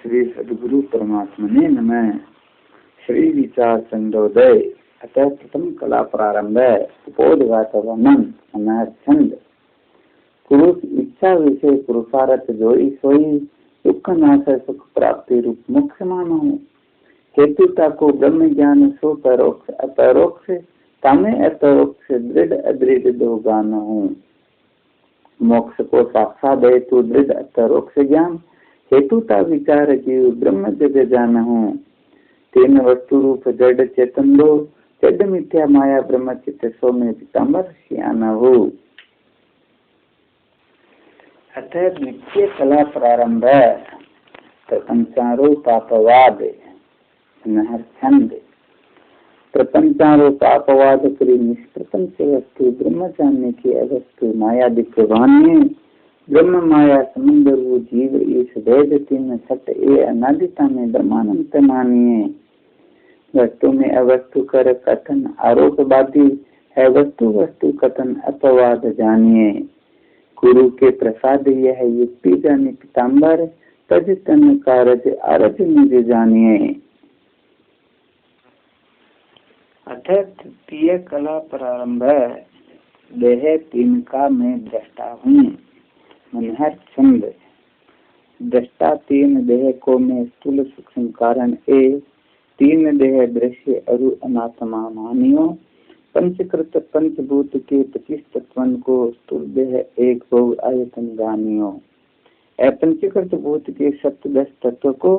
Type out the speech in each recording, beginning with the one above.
श्री सद्गुरु परमात्मने नमः। श्री विचार चंद्रोदय अतः प्रथम कला प्रारंभ उपोदघात वर्णन छंद। पुरुष इच्छा विषय पुरुषार्थ जोई सोई दुख नाश सुख प्राप्ति रूप मुख्य मानो। हेतुता को ब्रह्म ज्ञान सो परोक्ष अपरोक्ष तामे अपरोक्ष दृढ़ अदृढ़ दो गान हूँ। मोक्ष को साक्षात हेतु दृढ़ अपरोक्ष ज्ञान हेतुता विचार जीव ब्रह्म जग जान हूँ। तीन वस्तु रूप जड़ चेतन दो जड़ मिथ्या माया ब्रह्म चित्त सो में पिताम्बर सियान हो। अतः द्वितीय कला प्रारंभ प्रपंचारो पापवाद छंद। प्रपंचारो पापवाद करी निष्प्रपंच वस्तु ब्रह्म जानने की अवस्तु माया दिखवान्य ब्रह्म माया समुद्र वो जीव इस वेद तीन सत ए अनादिता में ब्रह्मानंद मानिए। वस्तु में अवस्तु कर कथन आरोपवादी है वस्तु वस्तु कथन अपवाद जानिए। गुरु के प्रसाद यह युक्ति जाने पिताम्बर तज तन कारज आरज मुझे जानिए। अतः तृतीय कला प्रारंभ देह तीन का मैं दृष्टा हूँ। मनहर छंद। दृष्टा तीन देह को मैं स्थूल सूक्ष्म कारण ए तीन देह दृश्य अरु अनात्मा मानियो। पंचकृत पंचभूत के 25 तत्वन को स्थूल देह एक भोग आयतन गानियो। पंचकृत भूत के 10 तत्व को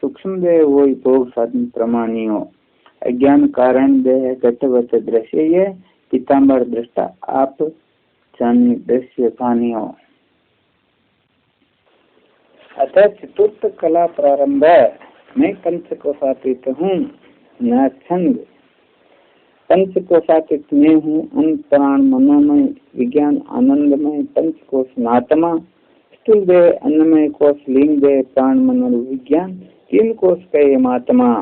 सूक्ष्म देह वही भोग साधन प्रमाणियो। अज्ञान कारण देह घटवत दृश्य ये पीताम्बर दृष्टा आप जानी दृश्य पानियो। अतः चतुर्थ कला प्रारंभ मैं पंचकोशातीत हूँ न छंद। पंचकोशातीत में हूँ अन प्राण मनोमय विज्ञान आनंदमय पंचकोश नात्मा स्थूल देह अन्नमय कोश लिंग देह प्राण मन विज्ञान तीन कोश कहे महात्मा।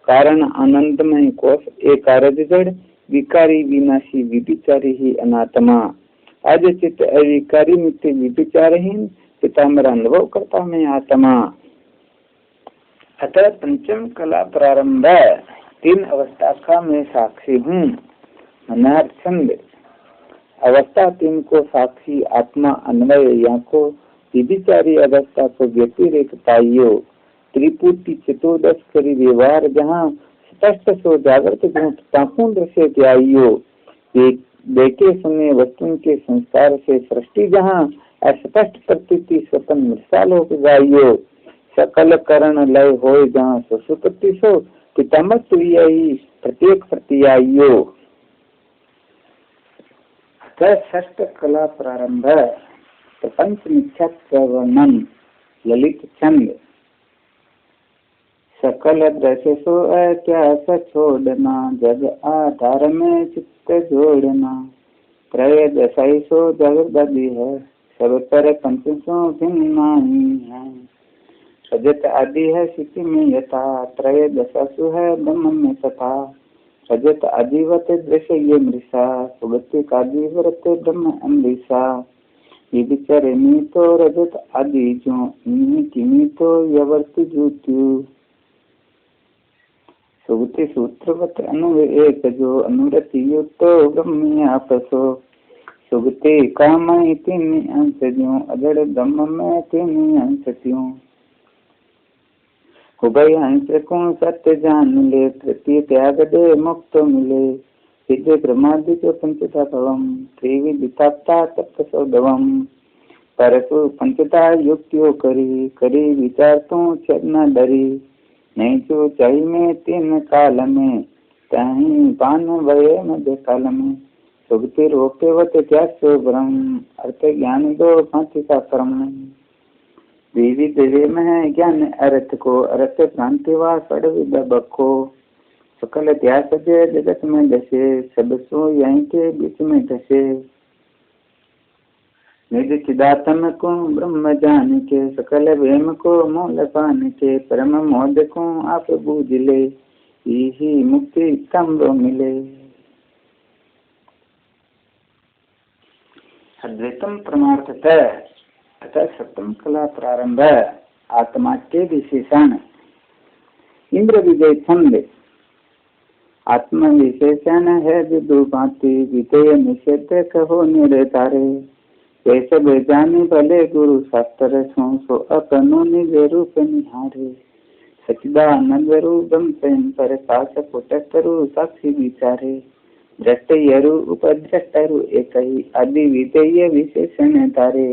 कारण आनंदमय कोश एक कारज जड़ विकारी विनाशी विभिचारी ही अनात्मा। आज चित्त अविकारी मित्य विभिचारहीन पिताम्बर अनुभव करता मैं आत्मा। अतः पंचम कला प्रारंभ तीन अवस्था का मैं साक्षी हूँ। मनहर छंद। अवस्था तीन को साक्षी आत्मा अन्वय या को विभिचारी अवस्था को व्यतिरेक पाइयो। त्रिपुटी चतुर्दश करी व्यवहार जहाँ स्पष्ट सो जागृत गुण दृश्य त्याइयो। देखे सुने वस्तु के संस्कार से सृष्टि जहाँ अस्पष्ट प्रतीति स्वतन मिसाल हो जाइयो। सकल करण लय हो जहाँ सुसुपति सो पितामह तुयी प्रत्येक प्रतियाइयो। षष्ठ कला प्रारंभ प्रपंच मिथ्यात्व वर्णन ललित छंद। सकल दृश्य सो अत्यास छोड़ना जग आधार में चित्त जोड़ना। त्रय दशाई सो जगदि है सब पर पंच सो भिन्न है। रजत आदि है स्थिति में यथा त्रय दशासु है ब्रह्म में तथा। रजत आदिवत दृश्य ये मृषा सुगति आदि व्रत ब्रह्म अमृषा। ये विचारे मी तो रजत आदि जो इन्हीं किमी तो यवर्त जूत्यु। सुगति सूत्रवत अनु एक जो अनुरति युक्तो ब्रह्म आपसो। सुगति काम तीन अंश जो अजड़ ब्रह्म में तीन अंश त्यों। उभय अंश को सत्य जान ले तृतीय त्याग दे मुक्त मिले। सिद्धे ब्रह्मादि को पंचता भवम त्रिविदिताप्ता तप्त सौदवम। परसु पंचता युक्तियों करी करी विचार तो चलना डरी। नहीं जो चाही में तीन काल में तहीं पान वये मध्य काल में। सुगति रोपेवत त्यासो ब्रह्म अर्थ ज्ञान दो पांच का परम। विविध वेम है ज्ञान अर्थ को अर्थ भ्रांति वा सड़विद बको। सकल त्यास जगत में दशे सब सो यहीं के बीच में धसे। निज चिदात्म को ब्रह्म जान के सकल वेम को मोल पान के परम मोद को आप बूझ ले यही मुक्ति तम्रो मिले। अद्वैतम परमार्थतः अतः सप्तम कला प्रारंभ आत्मा के विशेषण इंद्र विजय छंद आत्म विशेषण है जो भांति विधेय निषेध कहो निर्धारे वे सब जाने भले गुरु शास्त्र सो अपनो निज रूप निहारे सचिदानंद रूपम स्वयं प्रकाश पुटकरु साक्षी विचारे दृष्टयरु उपद्रष्टरु एक ही आदि विधेय विशेषण धारे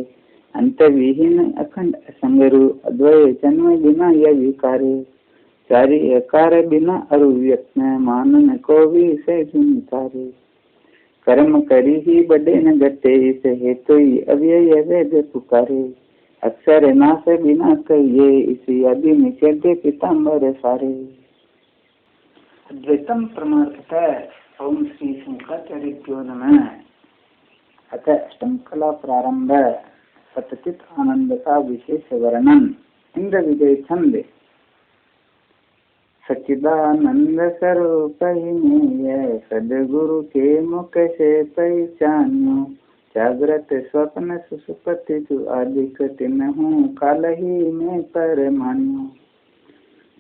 अंत विहीन अखंड असंगरु अद्वय जन्म बिना यह विकारे चारि अकार बिना अरुव्यक्त मानन को भी से जुनितारे कर्म करी ही बड़े न घटे इस हेतु ही अव्यय वेद पुकारे अक्षर नाश बिना कहिए इसी आदि निषेध पीताम्बर सारे अद्वैतम प्रमाणतः ओम श्री शंकराचार्यों अतः अष्टम कला प्रारंभ सतचित आनंद का विशेष वर्णन इंद्र विजय छंद सच्चिदानंद स्वरूप ही में सदगुरु के मुख से पहचान्यो जागृत स्वप्न सुसुप्ति तु आदि कठिन हूँ काल ही में पर मान्यो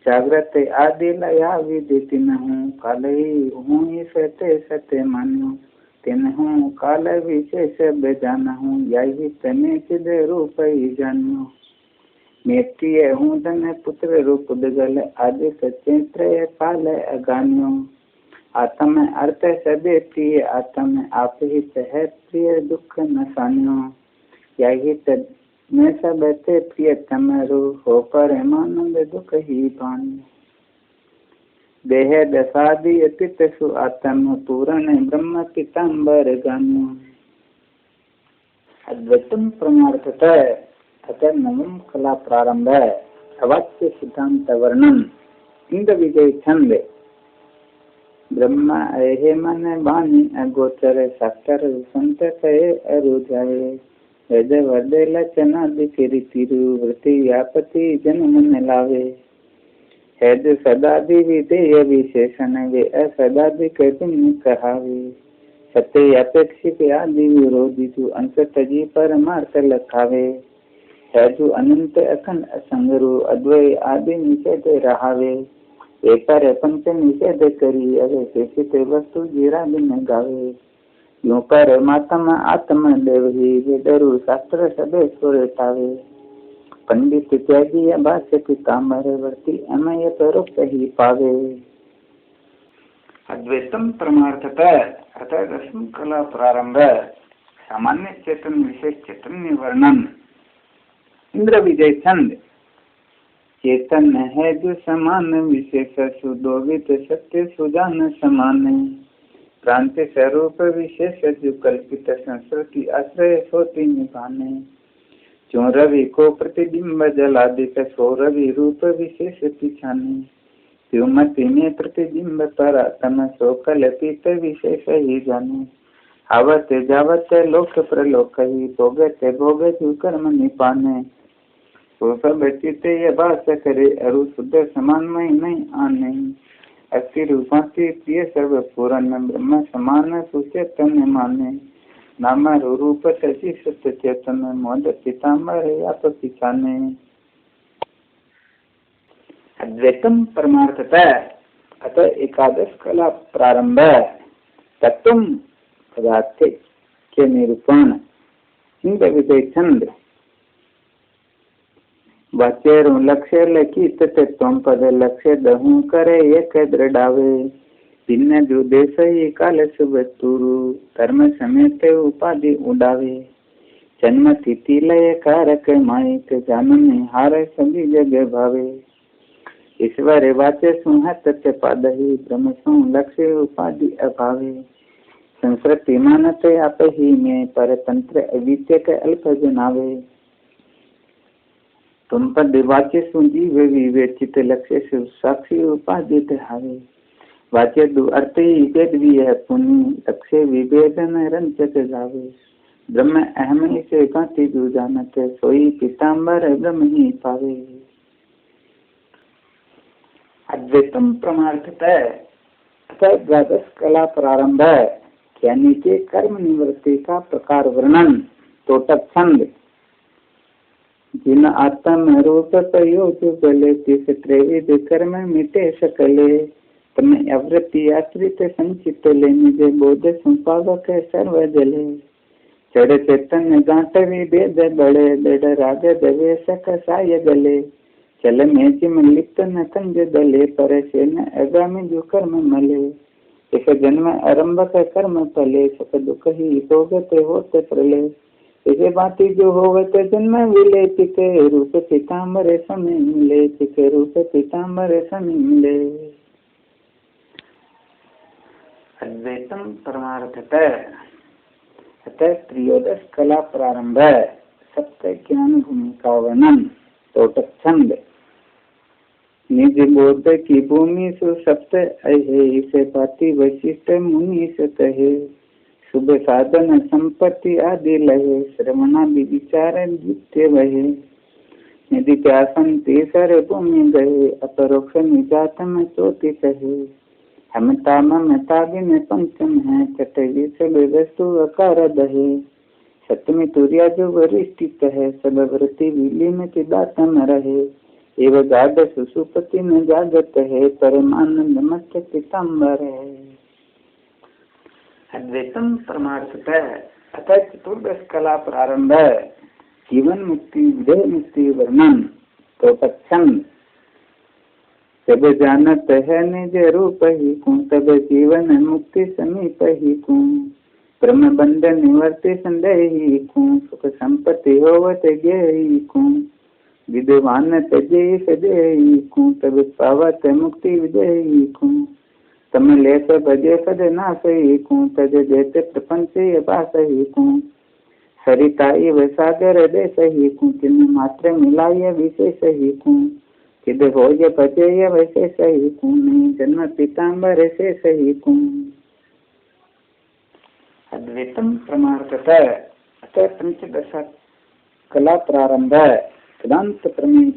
जागृत आदि लया विदित न हूँ काल ही हूँ सत्य सत्य मान्यो तिन हूँ काल विशेष बेजान हूँ यही तने चिद रूप ही जान्यो मेत्रिय हूँ धन पुत्र रूप दगल आदि सच्चे त्रय पाल अगान्यो आत्म अर्थ सदे प्रिय आत्म आप ही है प्रिय दुख न सान्यो यही तद में सब ते प्रिय तमरु हो परमानंद दुख ही पान्यो देह दसादि अतीत सु आत्म पूर्ण ब्रह्म पीताम्बर गान्यो अद्वैतम प्रमाणतः अतः नवम कला प्रारंभ अवाच्य सिद्धांत वर्णन इंद्र विजय छंद ब्रह्म अहे मन बानी अगोचर साक्षर संत कहे अरु जाए वेद वर्दे लचनादि फिर तिरु वृत्ति व्यापति जन मन लावे हेद सदादि विधेय विशेषण वे असदादि कभी कहावे सत्य अपेक्षित आदि विरोधी तु अंश तजी परमार्थ लखावे है जो अनंत अखंड असंगरु अद्वय आदि निषेध रहावे एकर पंच निषेध करी अवे शेषित वस्तु जीरा बिन गावे यूं पर मातम आत्म देव ही वेदरु शास्त्र सबे सुरतावे पंडित त्यागी भाष्य पीताम्बर वर्ती अमय परोक्त ही पावे अद्वैतम परमार्थतः अतः दशम कला प्रारंभ सामान्य चेतन विशेष चैतन्य वर्णन इंद्र विजय छंद चेतन है जो समान विशेष सुदोवित सत्य सुजान समान क्रांति स्वरूप विशेष जो कल्पित संस्कृति आश्रय सोती निभाने जो रवि को प्रतिबिंब जलादित सो रवि रूप विशेष पिछाने त्योमति में प्रतिबिंब पर तम सो कल्पित विशेष ही जाने आवत जावत लोक प्रलोक ही भोगत भोग जो कर्म निपाने तो सब चित्त ये बात करे अरु शुद्ध समान में नहीं आने अस्थि रूपांति प्रिय सर्व पूर्ण ब्रह्म समान सुचेतन माने नाम रूप तसी सत्य चेतन मोद पीताम्बर आप पिछाने अद्वैतम परमार्थतः अतः एकादश कला प्रारंभ तत्व पदार्थ के निरूपण इंद्र विजय छंद वाचेरु लक्ष्य लखी तम पद लक्ष्य दहू करे एक दृढ़ावे भिन्न जो देश ही काल शुभ तुरु धर्म समेत उपाधि उड़ावे जन्म तिथि लय कारक माइक जानने हार सभी जग भावे ईश्वर वाचे सुहत पाद ही ब्रह्म सु लक्ष्य उपाधि अभावे संस्कृति मानते आप ही में परतंत्र अविद्य के अल्प जनावे तुम पर दिवाचे सुजीव विवेचित लक्ष्य से साक्षी उपाधि हावे वाच्य दु अर्थ ही वेद भी है पुण्य लक्ष्य विवेदन रंचक जावे ब्रह्म अहम से कांति जो जानत सोई पीताम्बर ब्रह्म ही पावे अद्वैतम प्रमार्थतः अतः द्वादश कला प्रारंभ यानी के कर्म निवृत्ति का प्रकार वर्णन तोटक छंद जिन आत्म रूप कयो जुगले तिस त्रिविध कर्म मिटे सकले तमे अवृत्ति आश्रित संचित ले निजे बोध संपावक सर्व जले जड़ चेतन गांठवी भेद बड़े दड़ राग दवे सक साय गले चल में चिम लिप्त न कंज दले पर से न अगामी जो कर्म मले एक जन्म आरंभ का कर्म फले सक दुख ही भोगते होते प्रलय इसे बाती जो होवत जन्म विले चिके रूप पीताम्बर समय मिले चिके रूप पीताम्बर समय मिले। अद्वैतम परमार्थतः अतः त्रयोदश कला प्रारंभ सत्य ज्ञान भूमिका वर्णन तोटछंद निज बोध की भूमि सु सप्त अहे इसे पाति वशिष्ठ मुनि से कहे शुभ साधन संपत्ति आदि लहे श्रवणा विचार द्वितीय वहे निधि प्यासन तीसर भूमि गए अपरोक्ष निजात में चौथी कहे हम ताबी में पंचम है छठवी सब वस्तु अकार दहे सप्तमी तुरिया जो वरिष्ठित है सब वृत्ति विलीन चिदात्म रहे एवं गाढ़ सुसुपति में जागत है परमानंद मत पीताम्बर है। अद्वैतम परमार्थतः अतः चतुर्दश कला प्रारंभ जीवन मुक्ति विदेह मुक्ति वर्णन तोटछंद जब जानत है निज रूप ही को तब जीवन मुक्ति समीप ही को ब्रह्म बंध निवर्ति संदेह ही को सुख संपत्ति होवत गेही को विद्वान तजे सदेही को तब पावत मुक्ति विदेही को तम लेस भजे पद नासही को तज देते प्रपंच बासही को सरिताई व सागर देसही को चिन्ह मात्र मिलाय विशेष ही को चिद भोज पचय वैसे सही को जन्म पीताम्बर से सही को। अद्वैतम प्रमार्थतः अतः पंचदश कला प्रारंभ वेदांत प्रमेय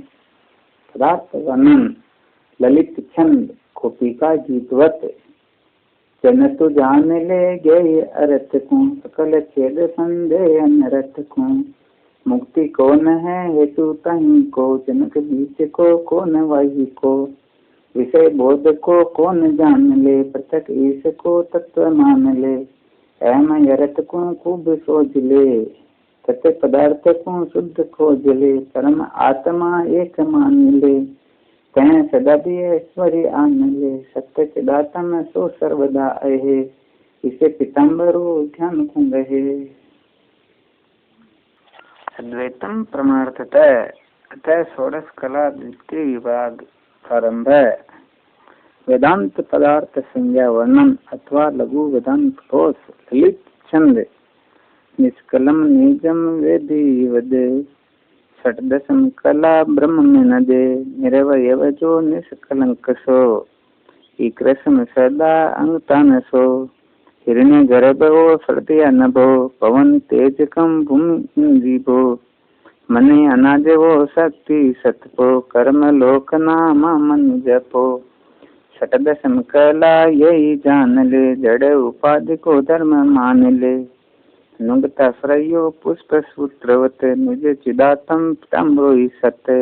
पदार्थ वर्णन ललित छंद खोपिका गीतवत जन तो जान ले गए अर्थ को सकल छेद संदेह अनर्थ को मुक्ति कौन है हेतु तहीं को जनक बीच को कौन वाही को विषय बोध को कौन जान ले पृथक ईश को तत्व मान ले अहम अर्थ को खूब सोच ले सत्य पदार्थ को शुद्ध खोज ले परम आत्मा एक मान ले कहें सदा भी ऐश्वर्य आन ले सत्य चिदात्म सो सर्वदा अहे इसे पीताम्बरो ध्यान कुंग है। अद्वैतम परमार्थतः अतः षोडश कला द्वितीय विभाग प्रारंभ वेदांत पदार्थ संज्ञा वर्णन अथवा लघु वेदांत कोश ललित छंद निष्कलम निजम वेदी वदे षटदशम कला ब्रह्म में न दे निरवयव जो निष्कलंक सो कृष्ण सदा अंगतान सो हिरण्य गर्भ हो सर्दिया नभो पवन तेज कम भूमि जीवो मने अनाज वो शक्ति सतपो कर्म लोक नाम मन जपो षटदशम कला यही जान ले जड़ उपाधि को धर्म मान ले नुगता फ्रयो पुष्प सूत्रवत निज चिदात्म पिताम्बरो ही सत्य।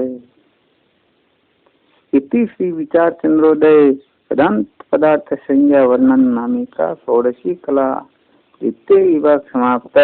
इति श्री विचार चंद्रोदय वेदांत पदार्थ संज्ञा वर्णन नामिका षोडशी कला द्वितीय विभाग समाप्त।